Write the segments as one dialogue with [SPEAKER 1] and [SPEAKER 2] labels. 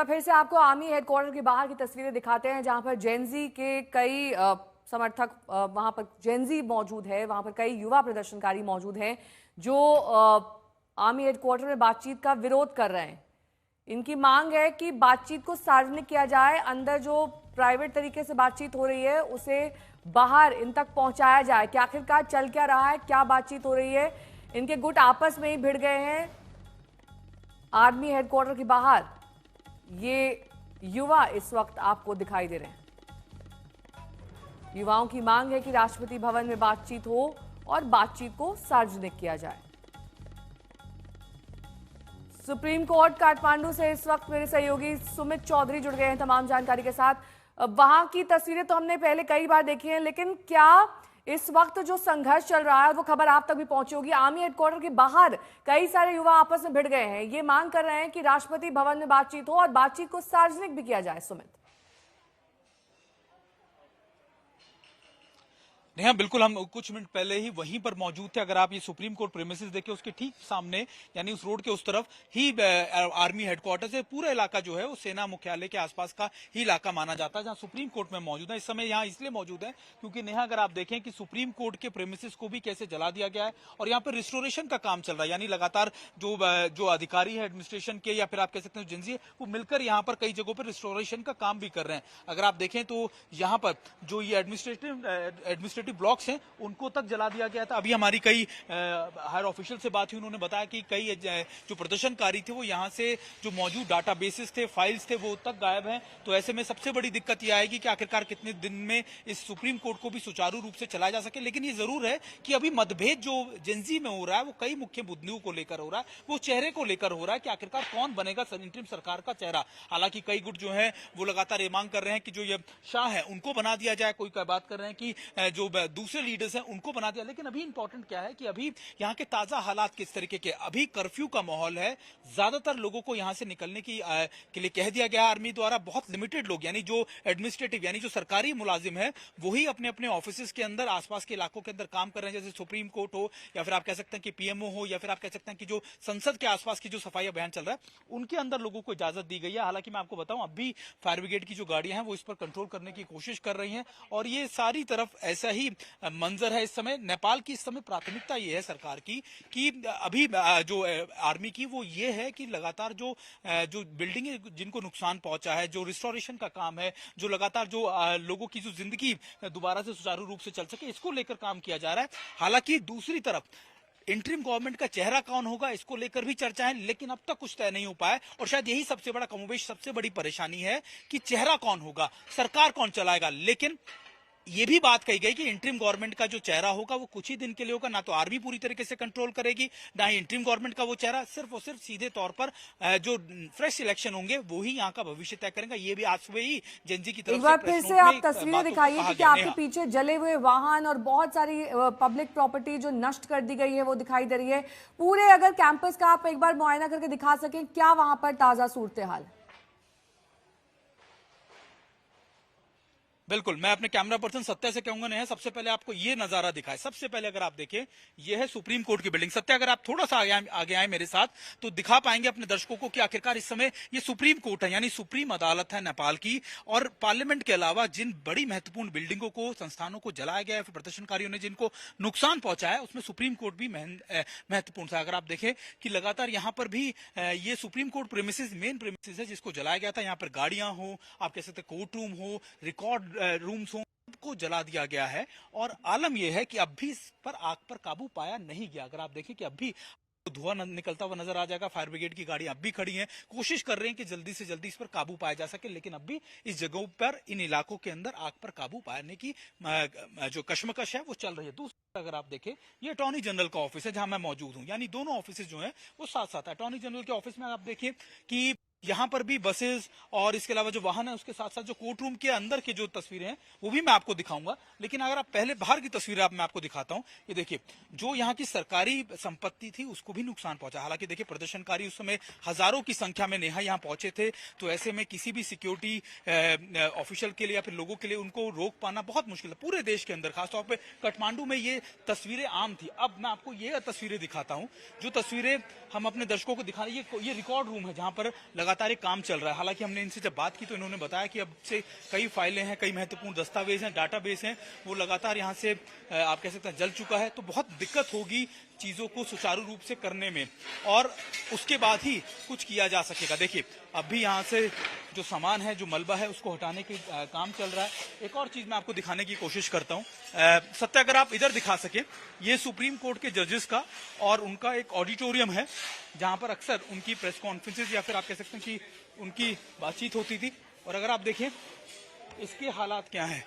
[SPEAKER 1] फिर से आपको आर्मी हेडक्वार्टर के बाहर की तस्वीरें दिखाते हैं, जहां पर जेनजी के कई समर्थक वहां पर जेनजी मौजूद है, वहां पर कई युवा प्रदर्शनकारी मौजूद हैं जो आर्मी हेडक्वार्टर में बातचीत का विरोध कर रहे हैं। इनकी मांग है कि बातचीत को सार्वजनिक किया जाए, अंदर जो प्राइवेट तरीके से बातचीत हो रही है उसे बाहर इन तक पहुंचाया जाए कि आखिरकार चल क्या रहा है, क्या बातचीत हो रही है। इनके गुट आपस में ही भिड़ गए हैं आर्मी हेडक्वार्टर के बाहर। ये युवा इस वक्त आपको दिखाई दे रहे हैं। युवाओं की मांग है कि राष्ट्रपति भवन में बातचीत हो और बातचीत को सार्वजनिक किया जाए। सुप्रीम कोर्ट काठमांडू से इस वक्त मेरे सहयोगी सुमित चौधरी जुड़ गए हैं तमाम जानकारी के साथ। वहां की तस्वीरें तो हमने पहले कई बार देखी हैं, लेकिन क्या इस वक्त जो संघर्ष चल रहा है वो खबर आप तक भी पहुंची होगी। आर्मी हेडक्वार्टर के बाहर कई सारे युवा आपस में भिड़ गए हैं, ये मांग कर रहे हैं कि राष्ट्रपति भवन में बातचीत हो और बातचीत को सार्वजनिक भी किया जाए। सुमित,
[SPEAKER 2] हाँ बिल्कुल, हम कुछ मिनट पहले ही वहीं पर मौजूद थे। अगर आप ये सुप्रीम कोर्ट प्रेमिसेस देखें, उसके ठीक सामने यानी उस रोड के उस तरफ ही आर्मी हेडक्वार्टर्स है। पूरा इलाका जो है वो सेना मुख्यालय के आसपास का ही इलाका माना जाता है, जहां सुप्रीम कोर्ट में मौजूद है। इस समय यहाँ इसलिए मौजूद है क्योंकि नेहा, अगर आप देखें कि सुप्रीम कोर्ट के प्रेमिसेस को भी कैसे जला दिया गया है और यहाँ पर रिस्टोरेशन का काम चल रहा है। यानी लगातार जो अधिकारी है एडमिनिस्ट्रेशन के, या फिर आप कह सकते हैं एजेंसी है, वो मिलकर यहाँ पर कई जगहों पर रिस्टोरेशन का काम भी कर रहे हैं। अगर आप देखें तो यहाँ पर जो ये एडमिनिस्ट्रेटिव ब्लॉक्स हैं उनको तक जला दिया गया था। अभी हमारी कई हायर ऑफिशियल से बात हुई, उन्होंने बताया कि कई जो प्रदर्शनकारी थे वो यहाँ से जो मौजूद डाटाबेसेस थे, फाइल्स थे, वो तक गायब हैं। तो ऐसे में सबसे बड़ी दिक्कत यह आएगी कि आखिरकार कितने दिन में इस सुप्रीम कोर्ट को भी सुचारू रूप से चलाया जा सके। लेकिन ये जरूर है कि अभी मतभेद जो जेनजी में हो रहा है वो कई मुख्य मुद्दों को लेकर हो रहा है, वो चेहरे को लेकर हो रहा है कि आखिरकार कौन बनेगा इंटरिम सरकार का चेहरा। हालांकि कई गुट जो है वो लगातार ये मांग कर रहे हैं कि जो ये शाह है उनको बना दिया जाए, कोई बात कर रहे हैं कि जो दूसरे लीडर्स हैं उनको बना दिया। लेकिन अभी इंपॉर्टेंट क्या है कि अभी यहाँ के ताजा हालात किस तरीके के, अभी कर्फ्यू का माहौल है। ज्यादातर लोगों को यहाँ से निकलने के लिए कह दिया गया आर्मी द्वारा। बहुत लिमिटेड लोग यानी जो एडमिनिस्ट्रेटिव यानी जो सरकारी मुलाजिम है वही अपने अपने ऑफिस के अंदर आसपास के इलाकों के अंदर काम कर रहे हैं, जैसे सुप्रीम कोर्ट हो या फिर आप कह सकते हैं कि पीएमओ हो, या फिर आप कह सकते हैं कि जो संसद के आसपास की जो सफाई अभियान चल रहा है उनके अंदर लोगों को इजाजत दी गई है। हालांकि मैं आपको बताऊं, अब भी फायर ब्रिगेड की जो गाड़ियां हैं वो इस पर कंट्रोल करने की कोशिश कर रही हैं और ये सारी तरफ ऐसा ही मंजर है इस समय। नेपाल की इस समय प्राथमिकता ये है सरकार की कि अभी जो आर्मी की वो ये है कि लगातार जो बिल्डिंग जिनको नुकसान पहुंचा है, जो रिस्टोरेशन का काम है, जो लगातार जो लोगों की जो जिंदगी दोबारा से सुचारू रूप से चल सके, इसको लेकर काम किया जा रहा है। हालांकि दूसरी तरफ इंटरिम गवर्नमेंट का चेहरा कौन होगा इसको लेकर भी चर्चा है, लेकिन अब तक कुछ तय नहीं हो पाया। और शायद यही सबसे बड़ा कमोबेश सबसे बड़ी परेशानी है कि चेहरा कौन होगा, सरकार कौन चलाएगा। लेकिन ये भी बात कही गई कि इंटरिम गवर्नमेंट का जो चेहरा होगा वो कुछ ही दिन के लिए होगा, ना तो आर्मी पूरी तरीके से कंट्रोल करेगी, ना ही इंटरिम गवर्नमेंट का वो चेहरा। सिर्फ और सिर्फ सीधे तौर पर जो फ्रेश इलेक्शन होंगे वो ही यहाँ का भविष्य तय करेंगे। ये भी आज सुबह ही जेनजी की तरफ
[SPEAKER 1] एक बार फिर से आप तस्वीरें दिखाइए कि आपके पीछे जले हुए वाहन और बहुत सारी पब्लिक प्रॉपर्टी जो नष्ट कर दी गई है वो दिखाई दे रही है। पूरे अगर कैंपस का आप एक बार मुआयना करके दिखा सकें, क्या वहां पर ताजा सूरत हाल है?
[SPEAKER 2] बिल्कुल, मैं अपने कैमरा पर्सन सत्या से कहूंगा नहीं, सबसे पहले आपको ये नजारा दिखाए। सबसे पहले अगर आप देखें, ये है सुप्रीम कोर्ट की बिल्डिंग। सत्या, अगर आप थोड़ा सा आगे आए मेरे साथ तो दिखा पाएंगे अपने दर्शकों को कि आखिरकार इस समय ये सुप्रीम कोर्ट है, यानी सुप्रीम अदालत है नेपाल की। और पार्लियामेंट के अलावा जिन बड़ी महत्वपूर्ण बिल्डिंगों को, संस्थानों को जलाया गया है, फिर प्रदर्शनकारियों ने जिनको नुकसान पहुंचाया है, उसमें सुप्रीम कोर्ट भी महत्वपूर्ण था। अगर आप देखें कि लगातार यहाँ पर भी ये supreme court premises main premises है जिसको जलाया गया था। यहाँ पर गाड़ियां हो, आप कह सकते कोर्ट रूम हो, रिकॉर्ड रूम्स हो, को जला दिया गया है। और आलम यह है कि अब भी इस पर आग पर काबू पाया नहीं गया। अगर आप देखें कि अब भी धुआं निकलता हुआ नजर आ जाएगा। फायर ब्रिगेड की गाड़ी अब भी खड़ी हैं, कोशिश कर रहे हैं कि जल्दी से जल्दी इस पर काबू पाया जा सके, लेकिन अब भी इस जगहों पर, इन इलाकों के अंदर आग पर काबू पाने की जो कश्मकश है वो चल रही है। दूसरा अगर आप देखें, ये अटॉर्नी जनरल का ऑफिस है जहां मैं मौजूद हूं, यानी दोनों ऑफिस जो है वो साथ साथ है। अटॉर्नी जनरल के ऑफिस में आप देखिए कि यहाँ पर भी बसेस और इसके अलावा जो वाहन है, उसके साथ साथ जो कोर्ट रूम के अंदर की जो तस्वीरें हैं वो भी मैं आपको दिखाऊंगा। लेकिन अगर आप पहले बाहर की तस्वीरें मैं आपको दिखाता हूँ। ये देखिए, जो यहाँ की सरकारी संपत्ति थी उसको भी नुकसान पहुंचा। हालांकि देखिए, प्रदर्शनकारी उस समय हजारों की संख्या में नेहा यहाँ पहुंचे थे, तो ऐसे में किसी भी सिक्योरिटी ऑफिशियल के लिए या फिर लोगों के लिए उनको रोक पाना बहुत मुश्किल है। पूरे देश के अंदर, खासतौर पर काठमांडू में ये तस्वीरें आम थी। अब मैं आपको ये तस्वीरें दिखाता हूँ, जो तस्वीरें हम अपने दर्शकों को दिखा रहे हैं। ये रिकॉर्ड रूम है जहां पर लगातार एक काम चल रहा है। हालांकि हमने इनसे जब बात की तो इन्होंने बताया कि अब से कई फाइलें हैं, कई महत्वपूर्ण दस्तावेज हैं, डाटाबेस हैं, वो लगातार यहाँ से आप कह सकते हैं जल चुका है। तो बहुत दिक्कत होगी चीजों को सुचारू रूप से करने में, और उसके बाद ही कुछ किया जा सकेगा। देखिए अब भी यहाँ से जो सामान है, जो मलबा है, उसको हटाने के काम चल रहा है। एक और चीज मैं आपको दिखाने की कोशिश करता हूँ। सत्य, अगर आप इधर दिखा सके, ये सुप्रीम कोर्ट के जजेस का और उनका एक ऑडिटोरियम है जहां पर अक्सर उनकी प्रेस कॉन्फ्रेंसेज या फिर आप कह सकते हैं कि उनकी बातचीत होती थी। और अगर आप देखें इसके हालात क्या हैं,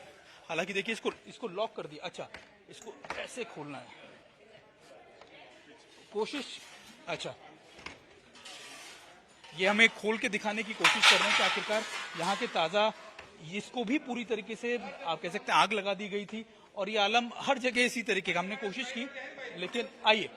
[SPEAKER 2] हालांकि देखिए इसको लॉक कर दिया। अच्छा, इसको ऐसे खोलना है, कोशिश। अच्छा, ये हमें खोल के दिखाने की कोशिश कर रहे हैं कि आखिरकार यहाँ के ताजा, इसको भी पूरी तरीके से आप कह सकते हैं आग लगा दी गई थी, और ये आलम हर जगह इसी तरीके का। हमने कोशिश की लेकिन आइए,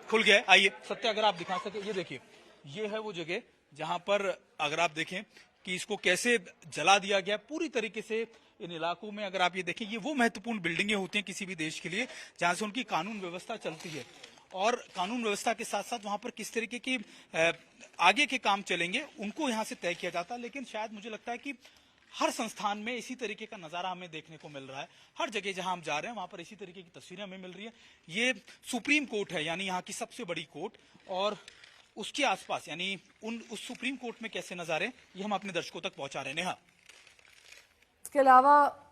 [SPEAKER 2] खुल गया है। आइए सत्य, अगर आप दिखा सके, ये देखिए, ये है वो जगह जहां पर अगर आप देखें कि इसको कैसे जला दिया गया पूरी तरीके से। इन इलाकों में अगर आप ये देखें, ये वो महत्वपूर्ण बिल्डिंगें होती हैं किसी भी देश के लिए जहां से उनकी कानून व्यवस्था चलती है, और कानून व्यवस्था के साथ साथ वहां पर किस तरीके की आगे के काम चलेंगे उनको यहां से तय किया जाता है। लेकिन शायद मुझे लगता है कि हर संस्थान में इसी तरीके का नजारा हमें देखने को मिल रहा है। हर जगह जहां हम जा रहे हैं वहां पर इसी तरीके की तस्वीरें हमें मिल रही है। ये सुप्रीम कोर्ट है, यानी यहाँ की सबसे बड़ी कोर्ट, और उसके आसपास यानी उस सुप्रीम कोर्ट में कैसे नजारे, ये हम अपने दर्शकों तक पहुंचा रहे हैं। नेहा,
[SPEAKER 1] इसके अलावा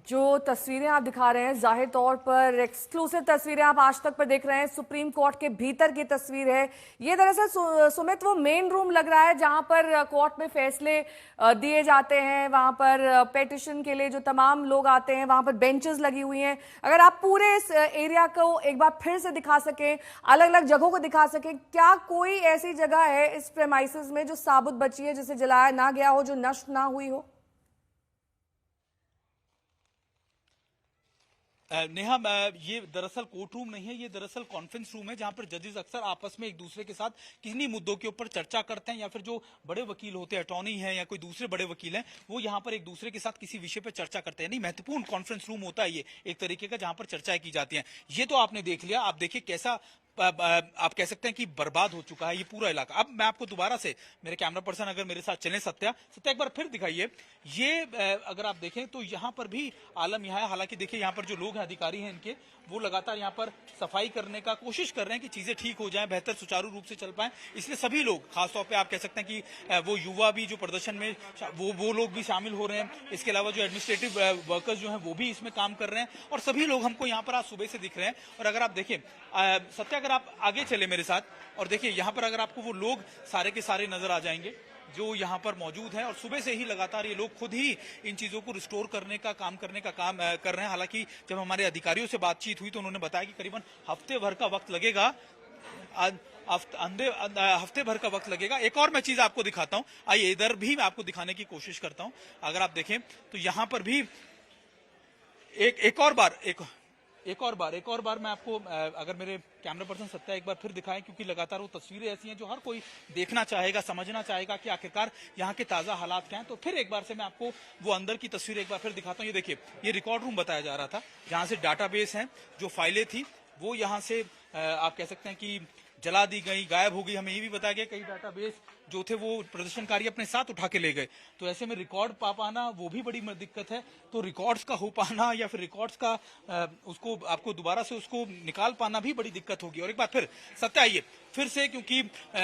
[SPEAKER 1] जो तस्वीरें आप दिखा रहे हैं, जाहिर तौर पर एक्सक्लूसिव तस्वीरें आप आज तक पर देख रहे हैं, सुप्रीम कोर्ट के भीतर की तस्वीर है ये। दरअसल सुमित, वो मेन रूम लग रहा है जहां पर कोर्ट में फैसले दिए जाते हैं। वहां पर पेटिशन के लिए जो तमाम लोग आते हैं, वहां पर बेंचेस लगी हुई हैं। अगर आप पूरे इस एरिया को एक बार फिर से दिखा सकें, अलग अलग जगहों को दिखा सकें, क्या कोई ऐसी जगह है इस प्रेमाइसेस में जो साबुत बची है, जिसे जलाया ना गया हो, जो नष्ट ना हुई हो?
[SPEAKER 2] नेहा, ये दरअसल कोर्ट रूम नहीं है, ये दरअसल कॉन्फ्रेंस रूम है जहां पर जजेस अक्सर आपस में एक दूसरे के साथ किन्हीं मुद्दों के ऊपर चर्चा करते हैं, या फिर जो बड़े वकील होते हैं, अटॉर्नी हैं या कोई दूसरे बड़े वकील हैं, वो यहाँ पर एक दूसरे के साथ किसी विषय पर चर्चा करते हैं। नहीं, महत्वपूर्ण कॉन्फ्रेंस रूम होता है ये एक तरीके का, जहां पर चर्चाएं की जाती हैं। ये तो आपने देख लिया। आप देखिए कैसा आप कह सकते हैं कि बर्बाद हो चुका है ये पूरा इलाका। अब मैं आपको दोबारा से, मेरे कैमरा पर्सन अगर मेरे साथ चले, सत्या एक बार फिर दिखाइए। ये अगर आप देखें तो यहाँ पर भी आलम यहाँ है। हालांकि देखिए यहाँ पर जो लोग हैं, अधिकारी हैं इनके, वो लगातार यहाँ पर सफाई करने का कोशिश कर रहे हैं कि चीजें ठीक हो जाएं, बेहतर सुचारू रूप से चल पाएं। इसलिए सभी लोग, खासतौर पे आप कह सकते हैं कि वो युवा भी जो प्रदर्शन में वो लोग भी शामिल हो रहे हैं। इसके अलावा जो एडमिनिस्ट्रेटिव वर्कर्स जो हैं वो भी इसमें काम कर रहे हैं, और सभी लोग हमको यहाँ पर आज सुबह से दिख रहे हैं। और अगर आप देखें सत्या, अगर आप आगे चले मेरे साथ और देखिए, यहाँ पर अगर आपको वो लोग सारे के सारे नजर आ जाएंगे जो यहाँ पर मौजूद हैं, और सुबह से ही लगातार ये लोग खुद ही इन चीजों को रिस्टोर करने का काम कर रहे हैं। हालांकि जब हमारे अधिकारियों से बातचीत हुई तो उन्होंने बताया कि करीबन हफ्ते भर का वक्त लगेगा, हफ्ते भर का वक्त लगेगा। एक और मैं चीज आपको दिखाता हूं, आइए इधर भी मैं आपको दिखाने की कोशिश करता हूं। अगर आप देखें तो यहाँ पर भी एक और बार मैं आपको, अगर मेरे कैमरा पर्सन सत्या एक बार फिर दिखाएं, क्योंकि लगातार वो तस्वीरें ऐसी हैं जो हर कोई देखना चाहेगा, समझना चाहेगा कि आखिरकार यहाँ के ताजा हालात क्या हैं। तो फिर एक बार से मैं आपको वो अंदर की तस्वीर एक बार फिर दिखाता हूँ। ये देखिए, ये रिकॉर्ड रूम बताया जा रहा था जहां से डाटाबेस हैं, जो फाइलें थी वो यहाँ से आप कह सकते हैं कि जला दी गई, गायब हो गई। हमें ये भी बताया गया कई डाटाबेस जो थे वो प्रदर्शनकारी अपने साथ उठा के ले गए। तो ऐसे में रिकॉर्ड पा पाना वो भी बड़ी दिक्कत है। तो रिकॉर्ड्स का हो पाना या फिर रिकॉर्ड्स का उसको आपको दोबारा से उसको निकाल पाना भी बड़ी दिक्कत होगी। और एक बार फिर सत्य, आइए फिर से, क्योंकि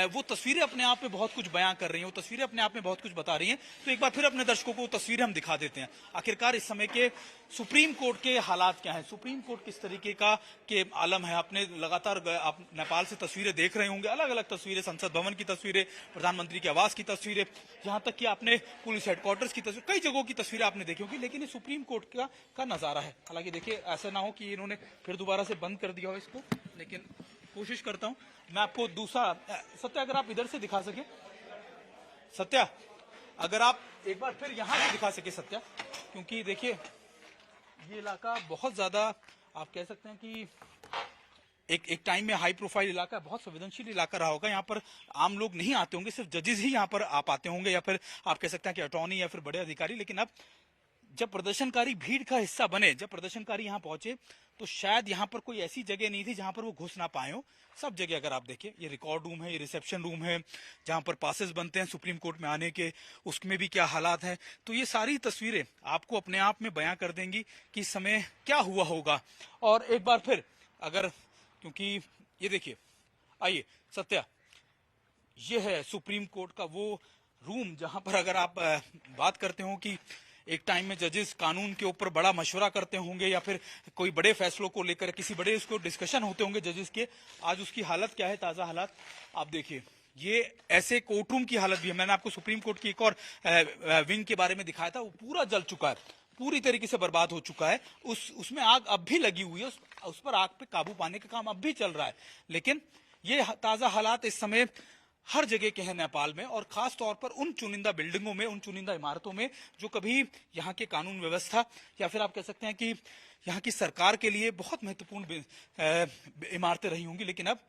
[SPEAKER 2] वो तस्वीरें अपने आप में बहुत कुछ बयां कर रही हैं, वो तस्वीरें अपने आप में बहुत कुछ बता रही हैं। तो एक बार फिर अपने दर्शकों को तस्वीरें हम दिखा देते हैं। आखिरकार इस समय के सुप्रीम कोर्ट के हालात क्या हैं, सुप्रीम कोर्ट किस तरीके का के आलम है। आपने लगातार आप नेपाल से तस्वीरें देख रहे होंगे, अलग अलग तस्वीरें, संसद भवन की तस्वीरें, प्रधानमंत्री के आवास की तस्वीरें, यहां तक कि आपने पुलिस हेडक्वार्टर्स की तस्वीर, कई जगहों की तस्वीरें आपने देखी होंगी। लेकिन ये सुप्रीम कोर्ट का नजारा है। हालांकि देखिए, ऐसा ना हो कि इन्होंने फिर दोबारा से बंद कर दिया हो इसको, लेकिन कोशिश करता हूं मैं आपको दूसरा। सत्या, अगर आप इधर से दिखा सके, सत्या अगर आप एक बार फिर यहां से दिखा सके सत्या, क्योंकि देखिए ये इलाका बहुत ज्यादा आप कह सकते हैं कि एक टाइम में हाई प्रोफाइल इलाका, बहुत संवेदनशील इलाका रहा होगा। यहाँ पर आम लोग नहीं आते होंगे, सिर्फ जजेस ही यहाँ पर आ पाते होंगे, या फिर आप कह सकते हैं कि अटॉर्नी या फिर बड़े अधिकारी। लेकिन अब जब प्रदर्शनकारी भीड़ का हिस्सा बने, जब प्रदर्शनकारी यहाँ पहुंचे, तो शायद यहाँ पर कोई ऐसी जगह नहीं थी जहां पर वो घुस ना पाए हो। सब जगह अगर आप देखें, ये रिकॉर्ड रूम है, ये रिसेप्शन रूम है, जहां पर पासेस बनते हैं सुप्रीम कोर्ट में आने के, उसमें भी क्या हालात हैं। तो ये सारी तस्वीरें आपको अपने आप में बयां कर देंगी कि इस समय क्या हुआ होगा। और एक बार फिर अगर, क्योंकि ये देखिए, आइए सत्या, ये है सुप्रीम कोर्ट का वो रूम जहां पर अगर आप बात करते हो कि एक टाइम में जजेस कानून के ऊपर बड़ा मशवरा करते होंगे या फिर कोई बड़े फैसलों को लेकर किसी बड़े उसको डिस्कशन होते होंगे जजेस के, आज उसकी हालत क्या है, ताजा हालात आप देखिए। ये ऐसे कोर्ट रूम की हालत भी है। मैंने आपको सुप्रीम कोर्ट की एक और विंग के बारे में दिखाया था, वो पूरा जल चुका है, पूरी तरीके से बर्बाद हो चुका है। उसमें आग अब भी लगी हुई है, उस पर आग पे काबू पाने का काम अब भी चल रहा है। लेकिन ये ताजा हालात इस समय हर जगह के हैं नेपाल में, और खास तौर पर उन चुनिंदा बिल्डिंगों में, उन चुनिंदा इमारतों में जो कभी यहाँ के कानून व्यवस्था या फिर आप कह सकते हैं कि यहाँ की सरकार के लिए बहुत महत्वपूर्ण इमारतें रही होंगी, लेकिन अब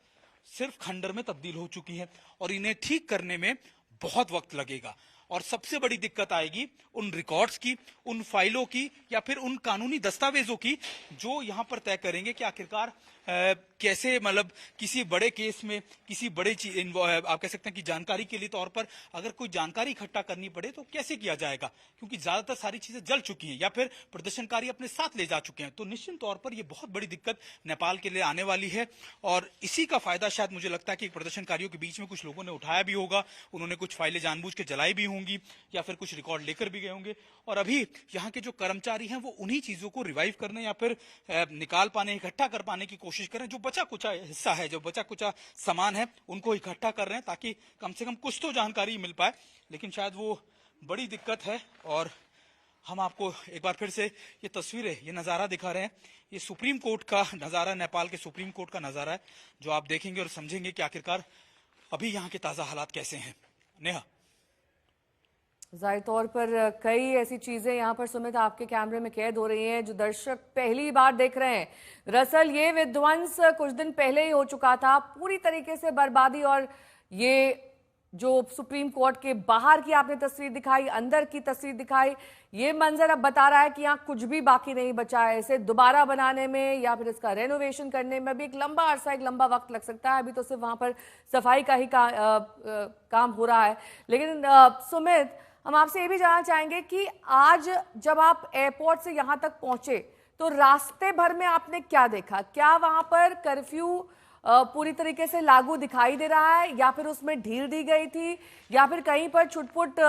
[SPEAKER 2] सिर्फ खंडर में तब्दील हो चुकी हैं और इन्हें ठीक करने में बहुत वक्त लगेगा। और सबसे बड़ी दिक्कत आएगी उन रिकॉर्ड्स की, उन फाइलों की या फिर उन कानूनी दस्तावेजों की जो यहां पर तय करेंगे कि आखिरकार कैसे, मतलब किसी बड़े केस में किसी बड़े चीज आप कह सकते हैं कि जानकारी के लिए तौर पर अगर कोई जानकारी इकट्ठा करनी पड़े तो कैसे किया जाएगा, क्योंकि ज्यादातर सारी चीजें जल चुकी है या फिर प्रदर्शनकारी अपने साथ ले जा चुके हैं। तो निश्चित तौर पर यह बहुत बड़ी दिक्कत नेपाल के लिए आने वाली है, और इसी का फायदा शायद मुझे लगता है कि प्रदर्शनकारियों के बीच में कुछ लोगों ने उठाया भी होगा, उन्होंने कुछ फाइलें जानबूझ के जलाई भी होंगी या फिर कुछ रिकॉर्ड लेकर भी गए होंगे, और अभी यहाँ के जो कर्मचारी हैं वो उन्हीं चीजों को रिवाइव करने या फिर निकाल पाने, इकट्ठा कर पाने की कोशिश कर रहे हैं। जो बचा कुचा हिस्सा है, जो बचा कुचा सामान है, उनको इकट्ठा कर रहे हैं ताकि कम से कम कुछ तो जानकारी मिल पाए। लेकिन शायद वो बड़ी दिक्कत है, और हम आपको एक बार फिर से ये तस्वीरें, ये नजारा दिखा रहे हैं। ये सुप्रीम कोर्ट का नजारा, नेपाल के सुप्रीम कोर्ट का नजारा है, जो आप देखेंगे और समझेंगे कि आखिरकार अभी यहाँ के ताजा हालात कैसे हैं। नेहा,
[SPEAKER 1] जाहिर तौर पर कई ऐसी चीजें यहाँ पर सुमित आपके कैमरे में कैद हो रही हैं जो दर्शक पहली बार देख रहे हैं। दरअसल ये विध्वंस कुछ दिन पहले ही हो चुका था, पूरी तरीके से बर्बादी। और ये जो सुप्रीम कोर्ट के बाहर की आपने तस्वीर दिखाई, अंदर की तस्वीर दिखाई, ये मंजर अब बता रहा है कि यहाँ कुछ भी बाकी नहीं बचा है। इसे दोबारा बनाने में या फिर इसका रेनोवेशन करने में भी एक लंबा अरसा, एक लंबा वक्त लग सकता है। अभी तो सिर्फ वहां पर सफाई का ही काम हो रहा है। लेकिन सुमित, हम आपसे ये भी जानना चाहेंगे कि आज जब आप एयरपोर्ट से यहां तक पहुंचे तो रास्ते भर में आपने क्या देखा? क्या वहां पर कर्फ्यू पूरी तरीके से लागू दिखाई दे रहा है या फिर उसमें ढील दी गई थी या फिर कहीं पर छुटपुट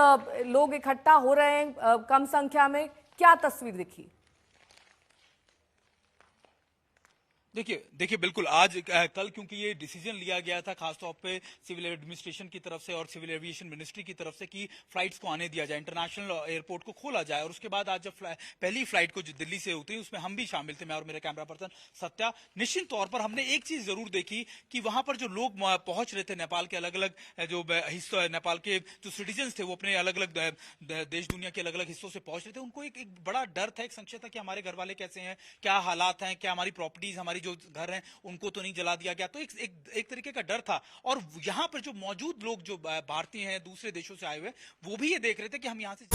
[SPEAKER 1] लोग इकट्ठा हो रहे हैं कम संख्या में? क्या तस्वीर दिखी?
[SPEAKER 2] देखिए बिल्कुल आज कल क्योंकि ये डिसीजन लिया गया था खासतौर पे सिविल एडमिनिस्ट्रेशन की तरफ से और सिविल एविएशन मिनिस्ट्री की तरफ से कि फ्लाइट्स को आने दिया जाए, इंटरनेशनल एयरपोर्ट को खोला जाए। और उसके बाद आज जब पहली फ्लाइट को जो दिल्ली से उतरी उसमें हम भी शामिल थे, मैं और मेरा कैमरा पर्सन सत्या। निश्चित तौर पर हमने एक चीज जरूर देखी कि वहां पर जो लोग पहुंच रहे थे, नेपाल के अलग अलग जो हिस्सों, नेपाल के जो सिटीजन थे वो अपने अलग अलग देश दुनिया के अलग अलग हिस्सों से पहुंच रहे थे। उनको एक बड़ा डर था, एक संशय था कि हमारे घर वाले कैसे हैं, क्या हालात हैं, क्या हमारी प्रॉपर्टीज, हमारी जो घर हैं उनको तो नहीं जला दिया गया। तो एक तरीके का डर था। और यहाँ पर जो मौजूद लोग जो भारतीय हैं, दूसरे देशों से आए हुए, वो भी ये देख रहे थे कि हम यहाँ से